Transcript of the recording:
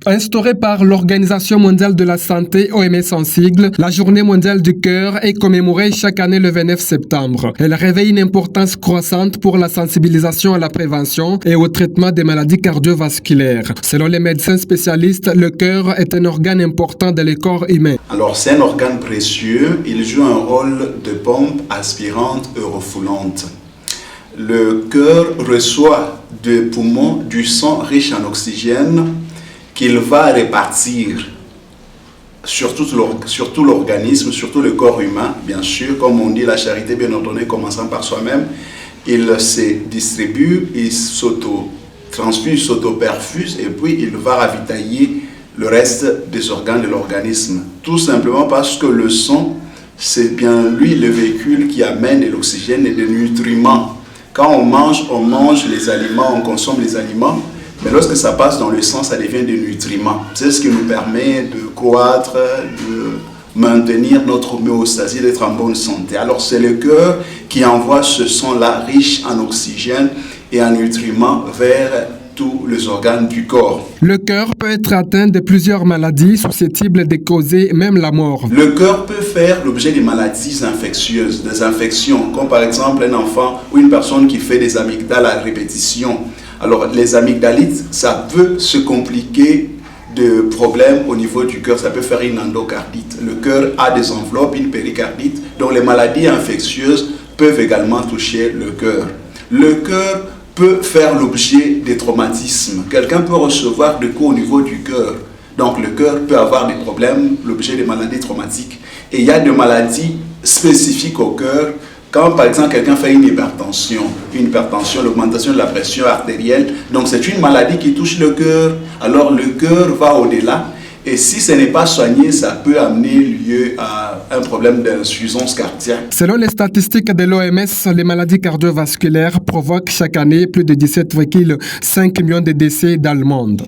Instaurée par l'Organisation mondiale de la santé, OMS en sigle, la Journée mondiale du cœur est commémorée chaque année le 29 septembre. Elle réveille une importance croissante pour la sensibilisation à la prévention et au traitement des maladies cardiovasculaires. Selon les médecins spécialistes, le cœur est un organe important dans le corps humain. Alors c'est un organe précieux, il joue un rôle de pompe aspirante et refoulante. Le cœur reçoit des poumons du sang riche en oxygène qu'il va répartir sur tout l'organisme, sur tout le corps humain, bien sûr. Comme on dit, la charité bien ordonnée commençant par soi-même. Il se distribue, il s'auto-transfuse, s'auto-perfuse et puis il va ravitailler le reste des organes de l'organisme. Tout simplement parce que le sang, c'est bien lui le véhicule qui amène de l'oxygène et des nutriments. Quand on mange les aliments, on consomme les aliments, mais lorsque ça passe dans le sang, ça devient des nutriments. C'est ce qui nous permet de croître, de maintenir notre homéostasie, d'être en bonne santé. Alors c'est le cœur qui envoie ce sang-là riche en oxygène et en nutriments vers tous les organes du corps. Le cœur peut être atteint de plusieurs maladies susceptibles de causer même la mort. Le cœur peut faire l'objet de maladies infectieuses, des infections, comme par exemple un enfant ou une personne qui fait des amygdales à répétition. Alors les amygdalites, ça peut se compliquer de problèmes au niveau du cœur, ça peut faire une endocardite. Le cœur a des enveloppes, une péricardite, donc les maladies infectieuses peuvent également toucher le cœur. Le cœur peut faire l'objet des traumatismes. Quelqu'un peut recevoir des coups au niveau du cœur. Donc le cœur peut avoir des problèmes, l'objet des maladies traumatiques. Et il y a des maladies spécifiques au cœur. Quand par exemple quelqu'un fait une hypertension, l'augmentation de la pression artérielle, donc c'est une maladie qui touche le cœur. Alors le cœur va au-delà. Et si ce n'est pas soigné, ça peut amener lieu à un problème d'insuffisance cardiaque. Selon les statistiques de l'OMS, les maladies cardiovasculaires provoquent chaque année plus de 17,5 millions de décès dans le monde.